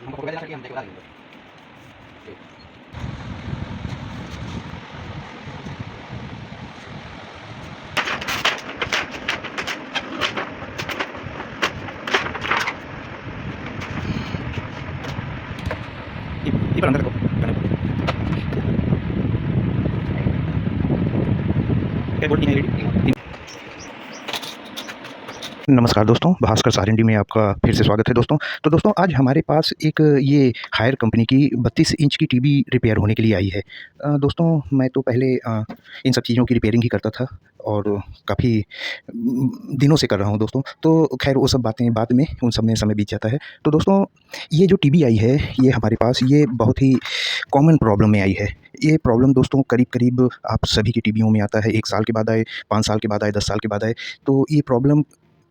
हमको फोटो भेजना कि हम देख बता देंगे। ठीक। ये पर अंदर रखो क्या बोल रही है। नमस्कार दोस्तों, भास्कर सारिंडी में आपका फिर से स्वागत है दोस्तों। तो दोस्तों आज हमारे पास एक ये हायर कंपनी की 32 इंच की टीवी रिपेयर होने के लिए आई है। दोस्तों मैं तो पहले इन सब चीज़ों की रिपेयरिंग ही करता था और काफ़ी दिनों से कर रहा हूँ दोस्तों। तो खैर वो सब बातें बाद में, उन सब में समय बीत जाता है। तो दोस्तों ये जो टीवी आई है ये हमारे पास ये बहुत ही कॉमन प्रॉब्लम में आई है। ये प्रॉब्लम दोस्तों करीब-करीब आप सभी की टीवियों में आता है। 1 साल के बाद आए, 5 साल के बाद आए, 10 साल के बाद आए, तो ये प्रॉब्लम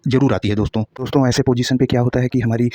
ज़रूर आती है दोस्तों। दोस्तों ऐसे पोजीशन पे क्या होता है कि हमारी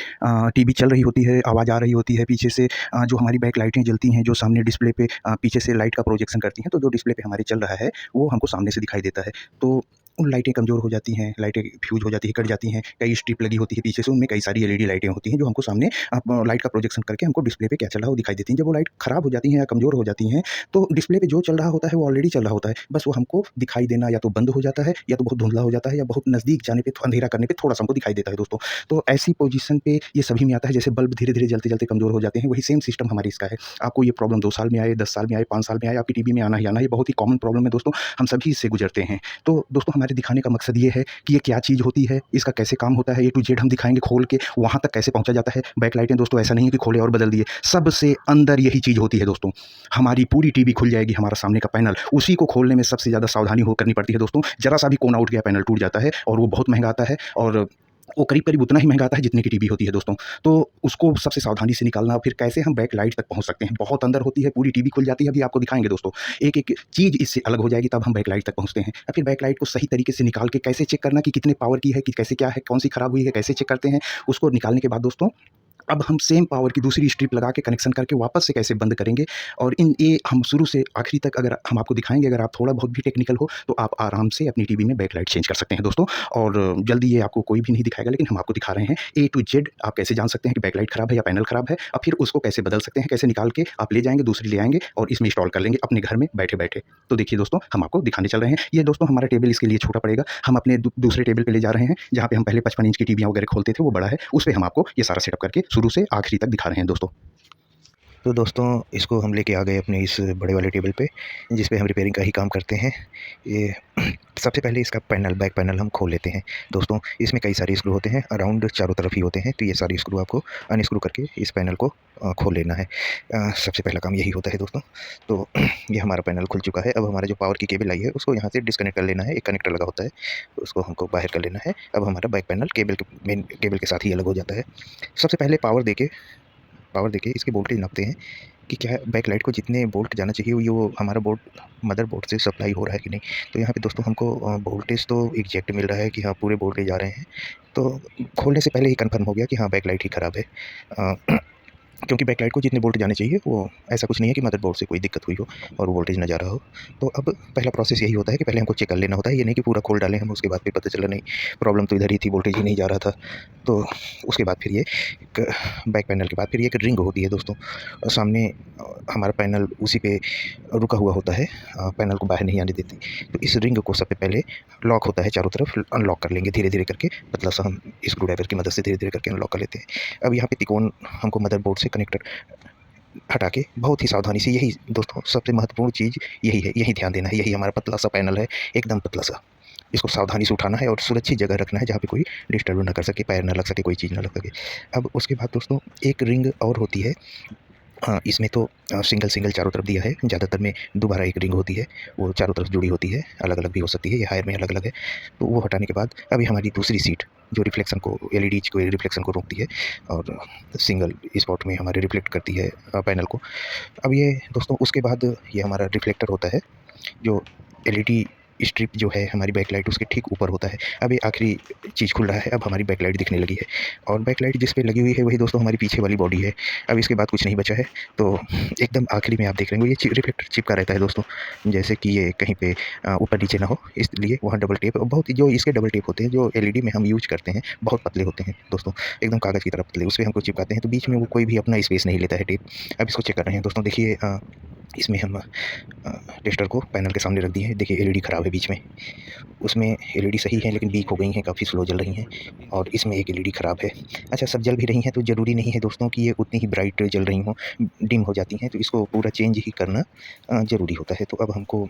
टीवी चल रही होती है, आवाज़ आ रही होती है पीछे से, जो हमारी बैक लाइटें जलती हैं, जो सामने डिस्प्ले पे पीछे से लाइट का प्रोजेक्शन करती हैं, तो जो डिस्प्ले पे हमारे चल रहा है, वो हमको सामने से दिखाई देता है। तो उन लाइटें कमज़ोर हो जाती हैं, लाइटें फ्यूज़ हो जाती हैं, कट जाती हैं, कई स्ट्रिप लगी होती है पीछे से, उनमें कई सारी एलईडी लाइटें होती हैं, जो हमको सामने लाइट का प्रोजेक्शन करके हमको डिस्प्ले पे क्या चल रहा है वो दिखाई देती हैं। जब वो लाइट ख़राब हो जाती हैं या कमज़ोर हो जाती हैं, तो डिस्प्ले पे जो चल रहा होता है वो ऑलरेडी चल रहा होता है, बस वो हमको दिखाई देना या तो बंद हो जाता है या तो बहुत धुंधला हो जाता है या बहुत नज़दीक जाने पे, अंधेरा करने पे थोड़ा-सा हमको दिखाई देता है दोस्तों। तो ऐसी पोजीशन पे ये सभी में आता है, जैसे बल्ब धीरे-धीरे जलते-जलते कमज़ोर हो जाते हैं, वही सेम सिस्टम हमारे इसका है। आपको ये प्रॉब्लम 2 साल में आए, 10 साल में आए, 5 साल में आए, आपकी टीवी में आना ही आना है, ये बहुत ही कॉमन प्रॉब्लम है दोस्तों, हम सभी इससे गुजरते हैं। तो दोस्तों हमारे दिखाने का मकसद ये है कि ये क्या चीज़ होती है, इसका कैसे काम होता है, ए टू जेड हम दिखाएँगे खोल के, वहाँ तक कैसे पहुँचा जाता है। बैक लाइटें दोस्तों ऐसा नहीं है कि खोले और बदल दिए, सबसे अंदर यही चीज़ होती है दोस्तों। हमारी पूरी टीवी खुल जाएगी, हमारा सामने का पैनल, उसी को खोलने में सबसे ज़्यादा सावधानी हो करनी पड़ती है दोस्तों। ज़रा-सा भी कोना उठ गया, पैनल टूट जाता है और वो बहुत महँगा आता है और वो करीब-करीब उतना ही महँगा आता है जितने की टीवी होती है दोस्तों। तो उसको सबसे सावधानी से निकालना, फिर कैसे हम बैक लाइट तक पहुँच सकते हैं। बहुत अंदर होती है, पूरी टीवी खुल जाती है, अभी आपको दिखाएँगे दोस्तों। एक-एक चीज़ इससे अलग हो जाएगी, तब हम बैक लाइट तक पहुँचते हैं। फिर बैक लाइट को सही तरीके से निकाल के कैसे चेक करना कि कितने पावर की है, कि कैसे क्या है, कौन-सी खराब हुई है, कैसे चेक करते हैं। उसको निकालने के बाद दोस्तों अब हम सेम पावर की दूसरी स्ट्रिप लगा के कनेक्शन करके वापस से कैसे बंद करेंगे, और ये हम शुरू से आखिरी तक अगर हम आपको दिखाएँगे, अगर आप थोड़ा बहुत भी टेक्निकल हो, तो आप आराम से अपनी टीवी में बैकलाइट चेंज कर सकते हैं दोस्तों। और जल्दी ये आपको कोई भी नहीं दिखाएगा, लेकिन हम आपको दिखा रहे हैं ए टू जेड आप कैसे जान सकते हैं कि बैकलाइट खराब है या पैनल खराब है, और फिर उसको कैसे बदल सकते हैं, कैसे निकाल के आप ले जाएँगे, दूसरी ले आएँगे और इसमें इंस्टॉल कर लेंगे अपने घर में बैठे-बैठे। तो देखिए दोस्तों, हम आपको दिखाने चल रहे हैं। ये दोस्तों हमारा टेबल इसके लिए छोटा पड़ेगा, हम अपने दूसरे टेबल पे ले जा रहे हैं, जहाँ पे हम पहले 55 इंच की टीवियाँ वगैरह खोलते थे, वो बड़ा है, उस पे हम आपको ये सारा सेटअप करके शुरू से आखिरी तक दिखा रहे हैं दोस्तों। तो दोस्तों इसको हम लेके आ गए अपने इस बड़े वाले टेबल पे, जिस पे हम रिपेयरिंग का ही काम करते हैं। ये सबसे पहले इसका पैनल, बैक पैनल हम खोल लेते हैं दोस्तों। इसमें कई सारे स्क्रू होते हैं, अराउंड चारों तरफ ही होते हैं, तो ये सारे स्क्रू आपको अनस्क्रू करके इस पैनल को खोल लेना है। सबसे पहला काम यही होता है दोस्तों। तो ये हमारा पैनल खुल चुका है। अब हमारा जो पावर की केबल आई है उसको यहाँ से डिस्कनेक्ट कर लेना है। एक कनेक्टर लगा होता है, उसको हमको बाहर कर लेना है। अब हमारा बैक पैनल केबल के मेन केबल के साथ ही अलग हो जाता है। सबसे पहले पावर देके इसकी वोल्टेज नापते हैं कि क्या बैक लाइट को जितने वोल्ट जाना चाहिए वो हमारा बोर्ड मदर बोर्ड से सप्लाई हो रहा है कि नहीं। तो यहाँ पे दोस्तों हमको वोल्टेज तो एग्जैक्ट मिल रहा है कि हाँ पूरे वोल्टेज आ रहे हैं। तो खोलने से पहले ही कंफर्म हो गया कि हाँ बैक लाइट ही ख़राब है। क्योंकि बैकलाइट को जितने वोल्ट जाने चाहिए, वो ऐसा कुछ नहीं है कि मदरबोर्ड से कोई दिक्कत हुई हो और वोल्टेज ना जा रहा हो। तो अब पहला प्रोसेस यही होता है कि पहले हमको चेक कर लेना होता है। ये नहीं कि पूरा खोल डालें हम, उसके बाद फिर पता चला नहीं प्रॉब्लम तो इधर ही थी, वोल्टेज ही नहीं जा रहा था। तो उसके बाद फिर ये एक बैक पैनल के बाद फिर ये एक रिंग होती है दोस्तों। सामने हमारा पैनल उसी पे रुका हुआ होता है, पैनल को बाहर नहीं आने देती। तो इस रिंग को सबसे पहले लॉक होता है चारों तरफ, अनलॉक कर लेंगे धीरे-धीरे करके, पतला सा हम स्क्रू ड्राइवर की मदद से धीरे-धीरे करके अनलॉक कर लेते हैं। अब यहाँ पे त्रिकोण हमको मदरबोर्ड से कनेक्टर हटा के बहुत ही सावधानी से, यही दोस्तों सबसे महत्वपूर्ण चीज़ यही है, यही ध्यान देना है। यही हमारा पतला सा पैनल है, एकदम पतला सा। इसको सावधानी से उठाना है और सुरक्षित जगह रखना है, जहाँ पे कोई डिस्टर्ब ना कर सके, पैर ना लग सके, कोई चीज़ ना लग सके। अब उसके बाद दोस्तों एक रिंग और होती है। हाँ, इसमें तो सिंगल चारों तरफ दिया है। ज़्यादातर में दोबारा एक रिंग होती है, वो चारों तरफ जुड़ी होती है, अलग-अलग भी हो सकती है, ये हायर में अलग-अलग है। तो वो हटाने के बाद अभी हमारी दूसरी सीट जो रिफ्लेक्शन को, एलईडीज़ को रिफ्लेक्शन को रोकती है और सिंगल स्पॉट में हमारे रिफ्लेक्ट करती है पैनल को। अब ये दोस्तों उसके बाद ये हमारा रिफ्लेक्टर होता है, जो एलईडी स्ट्रिप जो है हमारी बैकलाइट उसके ठीक ऊपर होता है। अब ये आखिरी चीज़ खुल रहा है, अब हमारी बैकलाइट दिखने लगी है और बैकलाइट जिस पे लगी हुई है वही दोस्तों हमारी पीछे वाली बॉडी है। अब इसके बाद कुछ नहीं बचा है, तो एकदम आखिरी में आप देख रहे होंगे ये रिफ्लेक्टर चिपका रहता है दोस्तों, जैसे कि ये कहीं पे ऊपर नीचे ना हो, इसलिए वहाँ डबल टेप बहुत जो इसके डबल टेप होते हैं जो एलईडी में हम यूज़ करते हैं, बहुत पतले होते हैं दोस्तों, एकदम कागज़ की तरह पतले, उस पे हमको चिपकाते हैं तो बीच में वो कोई भी अपना स्पेस नहीं लेता है टेप। अब इसको चेक कर रहे हैं दोस्तों, देखिए इसमें हम टेस्टर को पैनल के सामने रख दिए हैं। देखिए एलईडी ख़राब है बीच में, उसमें एलईडी सही है लेकिन वीक हो गई हैं, काफ़ी स्लो जल रही हैं और इसमें एक एलईडी ख़राब है। अच्छा, सब जल भी रही हैं तो ज़रूरी नहीं है दोस्तों कि ये उतनी ही ब्राइट जल रही हों, डिम हो जाती हैं, तो इसको पूरा चेंज ही करना ज़रूरी होता है। तो अब हमको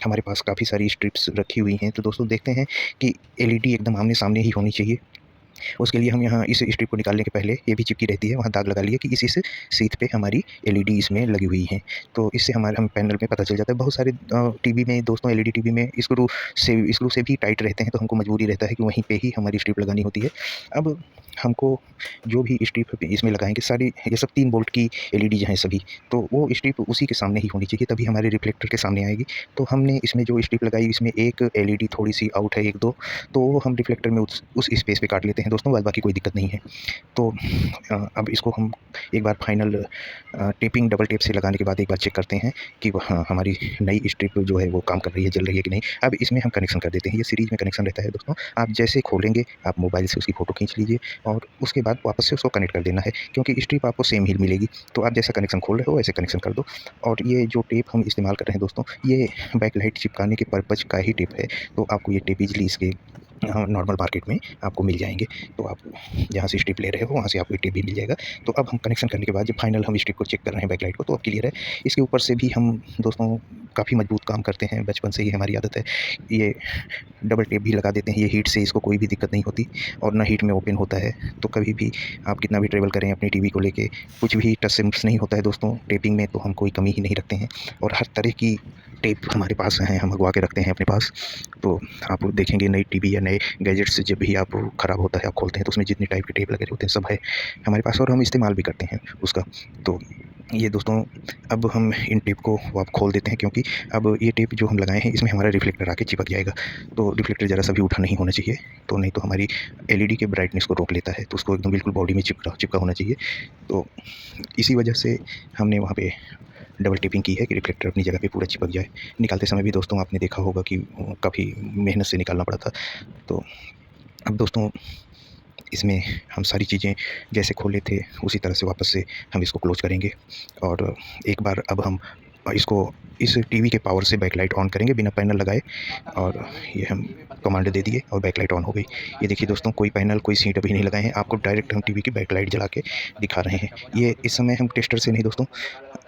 हमारे पास काफ़ी सारी स्ट्रिप्स रखी हुई हैं, तो दोस्तों देखते हैं कि एलईडी एकदम आमने-सामने ही होनी चाहिए। उसके लिए हम यहाँ इस स्ट्रिप को निकालने के पहले ये भी चिपकी रहती है, वहाँ दाग लगा लिए कि इस सीथ पे हमारी एलईडी इसमें लगी हुई है। तो इससे हमारे हम पैनल में पता चल जाता है। बहुत सारे टीवी में दोस्तों एलईडी टीवी में स्क्रू से भी टाइट रहते हैं, तो हमको मजबूरी रहता है कि वहीं पे ही हमारी स्ट्रिप लगानी होती है। अब हमको जो भी स्ट्रिप इसमें लगाएँगे सारी, ये सब 3 वोल्ट की एलईडी जो हैं सभी, तो वो स्ट्रिप उसी के सामने ही होनी चाहिए, तभी हमारे रिफ्लेक्टर के सामने आएगी। तो हमने इसमें जो स्ट्रिप लगाई इसमें एक एलईडी थोड़ी-सी आउट है 1-2, तो वो हम रिफ्लेक्टर में उस स्पेस पे काट लेते हैं दोस्तों, बाद बाकी कोई दिक्कत नहीं है। तो अब इसको हम एक बार फाइनल टेपिंग डबल टेप से लगाने के बाद एक बार चेक करते हैं कि हाँ, हमारी नई स्ट्रिप जो है वो काम कर रही है, जल रही है कि नहीं। अब इसमें हम कनेक्शन कर देते हैं, ये सीरीज़ में कनेक्शन रहता है दोस्तों। आप जैसे खोलेंगे, आप मोबाइल से उसकी फ़ोटो खींच लीजिए और उसके बाद वापस से उसको कनेक्ट कर देना है, क्योंकि स्ट्रिप आपको सेम ही मिलेगी। तो आप जैसा कनेक्शन खोल रहे हो वैसे कनेक्शन कर दो। और ये जो टेप हम इस्तेमाल कर रहे हैं दोस्तों, ये बैकलाइट चिपकाने के पर्पज़ का ही टेप है, तो आपको ये टेप ईज़िली इसके नॉर्मल मार्केट में आपको मिल जाएँगे। तो आप जहाँ से स्ट्रिप ले रहे हो वहाँ से आपको ये टेप भी मिल जाएगा। तो अब हम कनेक्शन करने के बाद जब फाइनल हम स्ट्रिप को चेक कर रहे हैं बैकलाइट को, तो अब क्लियर है। इसके ऊपर से भी हम दोस्तों काफ़ी मजबूत काम करते हैं, बचपन से ही हमारी आदत है। ये डबल टेप भी लगा देते हैं, ये हीट से इसको कोई भी दिक्कत नहीं होती और ना हीट में ओपन होता है। तो कभी भी आप कितना भी ट्रैवल करें अपनी टीवी को लेके, कुछ भी टच सिम्स नहीं होता है दोस्तों टेपिंग में, तो हम कोई कमी ही नहीं रखते हैं और हर तरह की टेप हमारे पास हैं, हम मंगवा के रखते हैं अपने पास। तो आप देखेंगे नई टीवी या नए गैजेट्स जब भी आप ख़राब होता है आप खोलते हैं तो उसमें जितने टाइप के टेप लगे होते हैं सब है हमारे पास और हम इस्तेमाल भी करते हैं उसका। तो ये दोस्तों अब हम इन टेप को आप खोल देते हैं, क्योंकि अब ये टेप जो हम लगाए हैं इसमें हमारा रिफ्लेक्टर आके चिपक जाएगा। तो रिफ्लेक्टर ज़रा सा भी उठा नहीं होना चाहिए, तो नहीं तो हमारी एलईडी के ब्राइटनेस को रोक लेता है, तो उसको एकदम बिल्कुल बॉडी में चिपका होना चाहिए। तो इसी वजह से हमने वहाँ पे डबल टेपिंग की है कि रिफ्लेक्टर अपनी जगह पे पूरा चिपक जाए। निकालते समय भी दोस्तों आपने देखा होगा कि काफ़ी मेहनत से निकालना पड़ा था। तो अब दोस्तों इसमें हम सारी चीज़ें जैसे खोले थे उसी तरह से वापस से हम इसको क्लोज़ करेंगे और एक बार अब हम इसको इस टीवी के पावर से बैकलाइट ऑन करेंगे बिना पैनल लगाए, और ये हम कमांड दे दिए और बैकलाइट ऑन हो गई। ये देखिए दोस्तों, कोई पैनल कोई सीट अभी नहीं लगाए हैं, आपको डायरेक्ट हम टीवी की बैकलाइट जला के दिखा रहे हैं। ये इस समय हम टेस्टर से नहीं दोस्तों,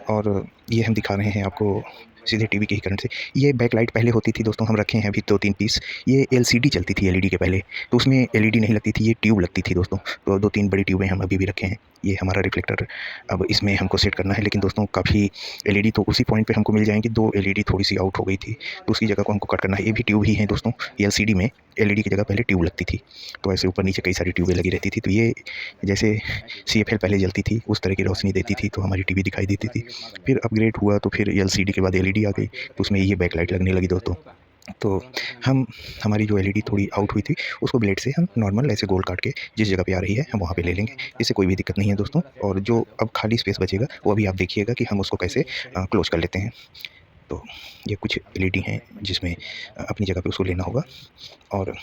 और ये हम दिखा रहे हैं आपको सीधे टीवी के ही करंट से। ये बैकलाइट पहले होती थी दोस्तों, हम रखे हैं अभी 2-3 पीस। ये एलसीडी चलती थी एलईडी के पहले, तो उसमें एलईडी नहीं लगती थी, ये ट्यूब लगती थी दोस्तों। तो 2-3 बड़ी ट्यूबें हम अभी भी रखे हैं। ये हमारा रिफ्लेक्टर अब इसमें हमको सेट करना है, लेकिन दोस्तों काफ़ी एलईडी तो उसी पॉइंट पे हमको मिल जाएँगी। 2 एलईडी थोड़ी-सी आउट हो गई थी, तो उसकी जगह को हमको कट करना है। ये भी ट्यूब ही है दोस्तों, एलसीडी में एलईडी की जगह पहले ट्यूब लगती थी, तो ऐसे ऊपर-नीचे कई सारी ट्यूबें लगी रहती थी। तो ये जैसे सीएफएल पहले जलती थी उस तरह की रोशनी देती थी, तो हमारी टीवी दिखाई देती थी। फिर अपग्रेड हुआ तो फिर एलसीडी के बाद एलईडी आ गई, तो उसमें ये बैकलाइट लगने लगी दोस्तों। तो हमारी जो एलईडी थोड़ी आउट हुई थी उसको ब्लेड से हम नॉर्मल ऐसे गोल काट के जिस जगह पे आ रही है हम वहाँ पे ले लेंगे, इससे कोई भी दिक्कत नहीं है दोस्तों। और जो अब खाली स्पेस बचेगा वो अभी आप देखिएगा कि हम उसको कैसे क्लोज कर लेते हैं। तो ये कुछ एलईडी हैं जिसमें अपनी जगह पे उसको लेना होगा, और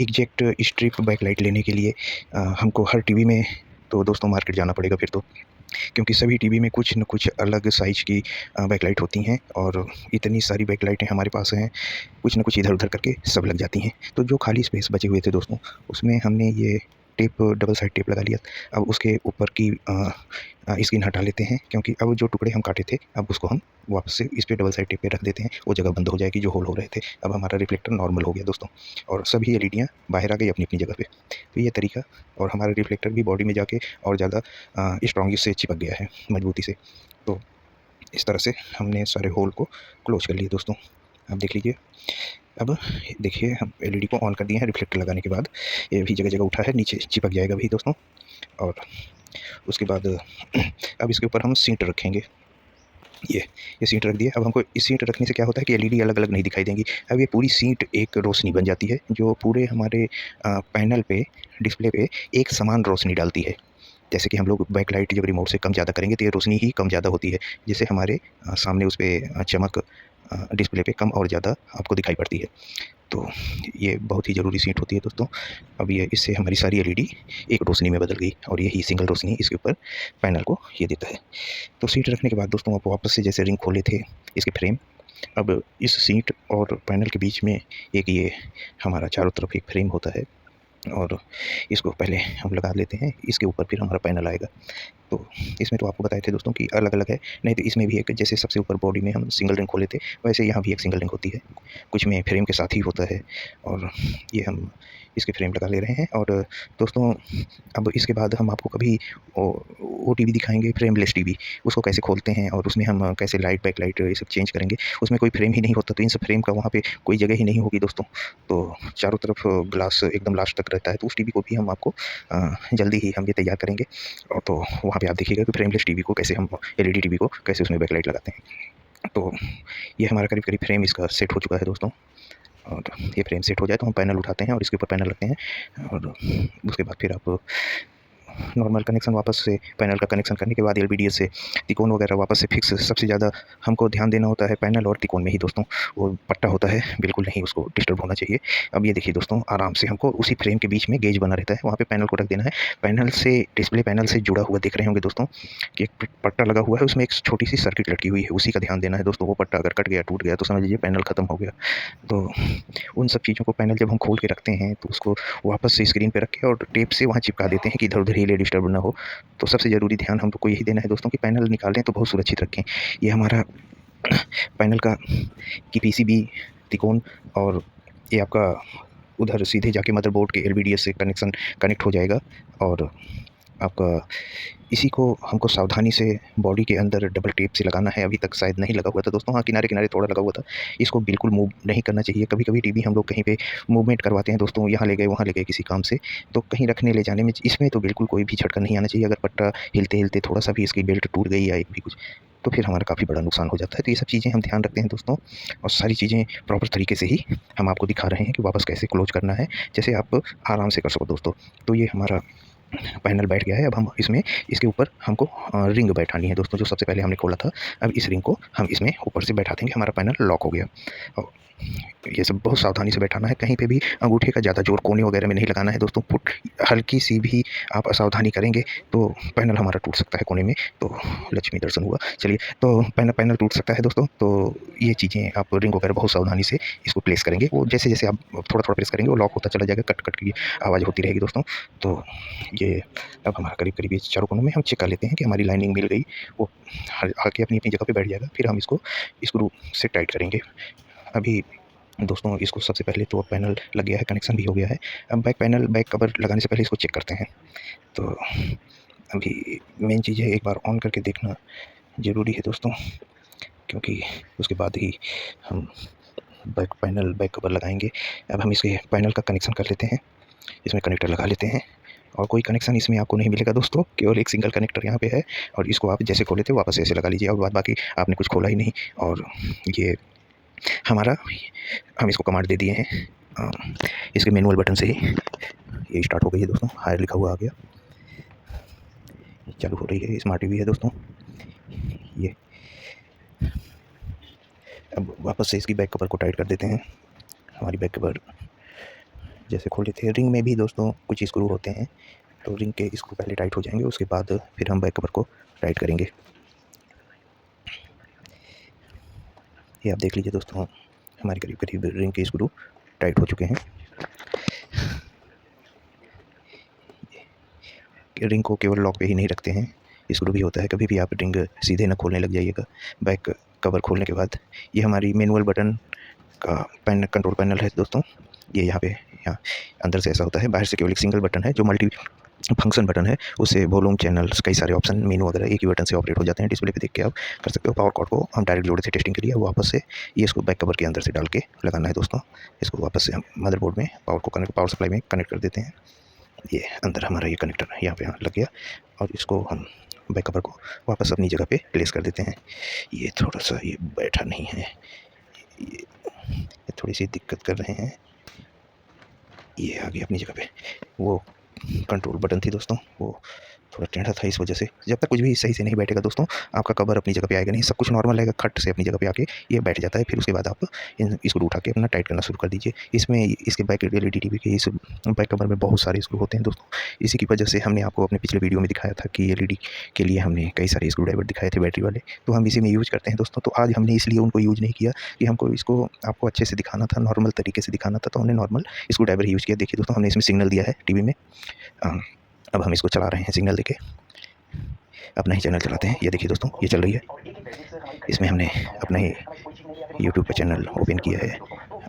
एग्जैक्ट स्ट्रिप बैकलाइट लेने के लिए हमको हर टीवी में तो दोस्तों मार्केट जाना पड़ेगा फिर तो, क्योंकि सभी टीवी में कुछ न कुछ अलग साइज़ की बैकलाइट होती हैं और इतनी सारी बैकलाइटें हमारे पास हैं, कुछ न कुछ इधर-उधर करके सब लग जाती हैं। तो जो खाली स्पेस बचे हुए थे दोस्तों, उसमें हमने ये टेप डबल साइड टेप लगा लिया। अब उसके ऊपर की स्किन हटा लेते हैं, क्योंकि अब जो टुकड़े हम काटे थे अब उसको हम वापस से इस पे डबल साइड टेप पे रख देते हैं, वो जगह बंद हो जाएगी जो होल हो रहे थे। अब हमारा रिफ्लेक्टर नॉर्मल हो गया दोस्तों, और सभी एलईडियाँ बाहर आ गई अपनी-अपनी जगह पे। तो ये तरीका, और हमारा रिफ्लेक्टर भी बॉडी में जाके और ज़्यादा स्ट्रॉन्ग से चिपक गया है मजबूती से। तो इस तरह से हमने सारे होल को क्लोज कर लिए दोस्तों। आप देख लीजिए। अब देखिए हम एलईडी को ऑन कर दिए हैं रिफ्लेक्टर लगाने के बाद, ये भी जगह-जगह उठा है, नीचे चिपक जाएगा भी दोस्तों। और उसके बाद अब इसके ऊपर हम सीट रखेंगे। ये सीट रख दिया। अब हमको इस सीट रखने से क्या होता है कि एलईडी अलग-अलग नहीं दिखाई देंगी। अब ये पूरी सीट एक रोशनी बन जाती है, जो पूरे हमारे पैनल पे, डिस्प्ले पे एक समान रोशनी डालती है। जैसे कि हम लोग बैकलाइट जब रिमोट से कम ज़्यादा करेंगे तो ये रोशनी ही कम ज़्यादा होती है, जिससे हमारे सामने उस पे चमक डिस्प्ले पे कम और ज़्यादा आपको दिखाई पड़ती है। तो ये बहुत ही ज़रूरी सीट होती है दोस्तों। अब ये इससे हमारी सारी एलईडी एक रोशनी में बदल गई और यही सिंगल रोशनी इसके ऊपर पैनल को ये देता है। तो सीट रखने के बाद दोस्तों आप वापस से जैसे रिंग खोले थे इसके फ्रेम, अब इस सीट और पैनल के बीच में एक ये हमारा चारों तरफ एक फ्रेम होता है और इसको पहले हम लगा लेते हैं, इसके ऊपर फिर हमारा पैनल आएगा। तो इसमें तो आपको बताए थे दोस्तों कि अलग-अलग है, नहीं तो इसमें भी एक जैसे सबसे ऊपर बॉडी में हम सिंगल रिंग खोले थे, वैसे यहाँ भी एक सिंगल रिंग होती है। कुछ में फ्रेम के साथ ही होता है और ये हम इसके फ्रेम लगा ले रहे हैं। और दोस्तों अब इसके बाद हम आपको कभी वो टीवी दिखाएँगे फ्रेमलेस टीवी, उसको कैसे खोलते हैं और उसमें हम कैसे लाइट, बैकलाइट ये सब चेंज करेंगे। उसमें कोई फ्रेम ही नहीं होता, तो इन सब फ्रेम का वहाँ पे कोई जगह ही नहीं होगी दोस्तों। तो चारों तरफ ग्लास एकदम लास्ट तक रहता है, तो उस टीवी को भी हम आपको जल्दी ही हम ये तैयार करेंगे। और तो वहाँ पे आप देखिएगा कि फ्रेमलेस टीवी को कैसे हम, एलईडी टीवी को कैसे उसमें बैकलाइट लगाते हैं। तो ये हमारा करीब-करीब फ्रेम इसका सेट हो चुका है दोस्तों। और ये फ्रेम सेट हो जाए तो हम पैनल उठाते हैं और इसके ऊपर पैनल रखते हैं और उसके बाद फिर आप नॉर्मल कनेक्शन वापस से पैनल का कनेक्शन करने के बाद एलवीडीएस से तिकोन वगैरह वापस से फिक्स। सबसे ज़्यादा हमको ध्यान देना होता है पैनल और तिकोन में ही दोस्तों, वो पट्टा होता है बिल्कुल नहीं उसको डिस्टर्ब होना चाहिए। अब ये देखिए दोस्तों, आराम से हमको उसी फ्रेम के बीच में गेज बना रहता है, वहाँ पे पैनल को रख देना है। पैनल से, डिस्प्ले पैनल से जुड़ा हुआ देख रहे होंगे दोस्तों कि एक पट्टा लगा हुआ है, उसमें एक छोटी सी सर्किट लटकी हुई है, उसी का ध्यान देना है दोस्तों। वो पट्टा अगर कट गया, टूट गया तो समझ लीजिए पैनल ख़त्म हो गया। तो उन सब चीज़ों को पैनल जब हम खोल के रखते हैं तो उसको वापस से स्क्रीन पे रख के और टेप से वहाँ चिपका देते हैं कि इधर-उधर हिले डिस्टर्ब ना हो। तो सबसे ज़रूरी ध्यान हम लोग को यही देना है दोस्तों कि पैनल निकालें तो बहुत सुरक्षित रखें। ये हमारा पैनल का की पीसीबी, तिकोन और ये आपका उधर सीधे जाके मदरबोर्ड के एलवीडीएस से कनेक्ट हो जाएगा। और आपका इसी को हमको सावधानी से बॉडी के अंदर डबल टेप से लगाना है। अभी तक शायद नहीं लगा हुआ था दोस्तों, हाँ किनारे-किनारे थोड़ा लगा हुआ था। इसको बिल्कुल मूव नहीं करना चाहिए। कभी-कभी टीवी हम लोग कहीं पे मूवमेंट करवाते हैं दोस्तों, यहाँ ले गए, वहाँ ले गए किसी काम से, तो कहीं रखने ले जाने में इसमें तो बिल्कुल कोई भी झटका नहीं आना चाहिए। अगर पट्टा हिलते-हिलते थोड़ा-सा भी इसकी बेल्ट टूट गई या एक भी कुछ, तो फिर हमारा काफ़ी बड़ा नुकसान हो जाता है। तो ये सब चीज़ें हम ध्यान रखते हैं दोस्तों और सारी चीज़ें प्रॉपर तरीके से ही हम आपको दिखा रहे हैं कि वापस कैसे क्लोज़ करना है, जैसे आप आराम से कर सको दोस्तों। तो ये हमारा पैनल बैठ गया है। अब हम इसमें, इसके ऊपर हमको रिंग बैठानी है दोस्तों, जो सबसे पहले हमने खोला था। अब इस रिंग को हम इसमें ऊपर से बैठा देंगे, हमारा पैनल लॉक हो गया। और ये सब बहुत सावधानी से बैठाना है, कहीं पे भी अंगूठे का ज़्यादा जोर कोने वगैरह में नहीं लगाना है दोस्तों। हल्की सी भी आप असावधानी करेंगे तो पैनल हमारा टूट सकता है कोने में। तो लक्ष्मी दर्शन हुआ। चलिए, तो पैनल टूट सकता है दोस्तों। तो ये चीज़ें आप रिंग वगैरह बहुत सावधानी से इसको प्लेस करेंगे। वो जैसे-जैसे आप थोड़ा-थोड़ा प्रेस करेंगे वो लॉक होता चला जाएगा, कट-कट की आवाज़ होती रहेगी दोस्तों। तो ये अब हमारा करीब-करीब ये चारों कोनों में हम चेक कर लेते हैं कि हमारी लाइनिंग मिल गई। वो आके अपनी-अपनी जगह पे बैठ जाएगा। फिर हम इसको स्क्रू से टाइट करेंगे। अभी दोस्तों इसको सबसे पहले तो पैनल लग गया है, कनेक्शन भी हो गया है। अब बैक कवर लगाने से पहले इसको चेक करते हैं। तो अभी मेन चीज़ है, एक बार ऑन करके देखना ज़रूरी है दोस्तों, क्योंकि उसके बाद ही हम बैक कवर लगाएँगे। अब हम इसके पैनल का कनेक्शन कर लेते हैं, इसमें कनेक्टर लगा लेते हैं। और कोई कनेक्शन इसमें आपको नहीं मिलेगा दोस्तों, केवल एक सिंगल कनेक्टर यहाँ पे है और इसको आप जैसे खोले थे वापस ऐसे लगा लीजिए और बाद बाकी आपने कुछ खोला ही नहीं। और ये हमारा, हम इसको कमांड दे दिए हैं इसके मैनुअल बटन से ही। ये स्टार्ट हो गई है दोस्तों, हायर लिखा हुआ आ गया, चालू हो रही है। स्मार्ट टीवी है दोस्तों ये। अब वापस से इसकी बैक कवर को टाइट कर देते हैं। हमारी बैक कवर जैसे खोले थे, रिंग में भी दोस्तों कुछ स्क्रू होते हैं, तो रिंग के स्क्रू पहले टाइट हो जाएंगे, उसके बाद फिर हम बैक कवर को टाइट करेंगे। ये आप देख लीजिए दोस्तों, हमारे करीब रिंग के स्क्रू टाइट हो चुके हैं। रिंग को केवल लॉक पे ही नहीं रखते हैं, स्क्रू भी होता है। कभी भी आप रिंग सीधे ना खोलने लग जाइएगा बैक कवर खोलने के बाद। ये हमारी मैनुअल बटन का कंट्रोल पैनल है दोस्तों। ये यहाँ अंदर से ऐसा होता है, बाहर से केवल एक सिंगल बटन है जो मल्टी फंक्शन बटन है। उससे वॉल्यूम, चैनल्स, कई सारे ऑप्शन, मेनू वगैरह एक ही बटन से ऑपरेट हो जाते हैं। डिस्प्ले पे देख के आप कर सकते हो। पावर कॉर्ड को हम डायरेक्ट जोड़े थे टेस्टिंग के लिए, वापस से ये इसको बैक कवर के अंदर से डाल के लगाना है दोस्तों। इसको वापस से हम मदरबोर्ड में पावर सप्लाई में कनेक्ट कर देते हैं। ये अंदर हमारा ये कनेक्टर यहाँ पे लग गया और इसको हम बैक कवर को वापस अपनी जगह पे प्लेस कर देते हैं। ये थोड़ा-सा ये बैठा नहीं है, ये थोड़ी-सी दिक्कत कर रहे हैं। ये आ गया अपनी जगह पे। वो कंट्रोल बटन थी दोस्तों, वो थोड़ा टेढ़ा था, इस वजह से जब तक कुछ भी सही से नहीं बैठेगा दोस्तों, आपका कवर अपनी जगह पे आएगा नहीं। सब कुछ नॉर्मल रहेगा, खट से अपनी जगह पे आके ये बैठ जाता है। फिर उसके बाद आप स्क्रू उठा के अपना टाइट करना शुरू कर दीजिए। इसमें इसके बैक एलईडी टीवी के इस बैक कवर में बहुत सारे स्क्रू होते हैं दोस्तों। इसी की वजह से हमने आपको अपने पिछले वीडियो में दिखाया था कि एलईडी के लिए हमने कई सारे स्क्रू ड्राइवर दिखाए थे बैटरी वाले, तो हम इसी में यूज़ करते हैं दोस्तों। तो आज हमने इसलिए उनको यूज़ नहीं किया कि हमको इसको आपको अच्छे से दिखाना था, नॉर्मल तरीके से दिखाना था, तो हमने नॉर्मल स्क्रू ड्राइवर ही यूज़ किया। देखिए दोस्तों, हमने इसमें सिग्नल दिया है टीवी में। अब हम इसको चला रहे हैं सिग्नल देके, अपना ही चैनल चलाते हैं। ये देखिए दोस्तों, ये चल रही है। इसमें हमने अपना ही यूट्यूब का चैनल ओपन किया है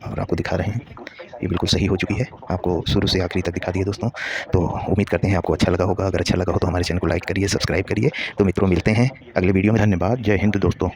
और आपको दिखा रहे हैं। ये बिल्कुल सही हो चुकी है, आपको शुरू से आखिरी तक दिखा दिए दोस्तों। तो उम्मीद करते हैं आपको अच्छा लगा होगा। अगर अच्छा लगा हो तो हमारे चैनल को लाइक करिए, सब्सक्राइब करिए। तो मित्रों, मिलते हैं अगले वीडियो में। धन्यवाद। जय हिंद दोस्तों।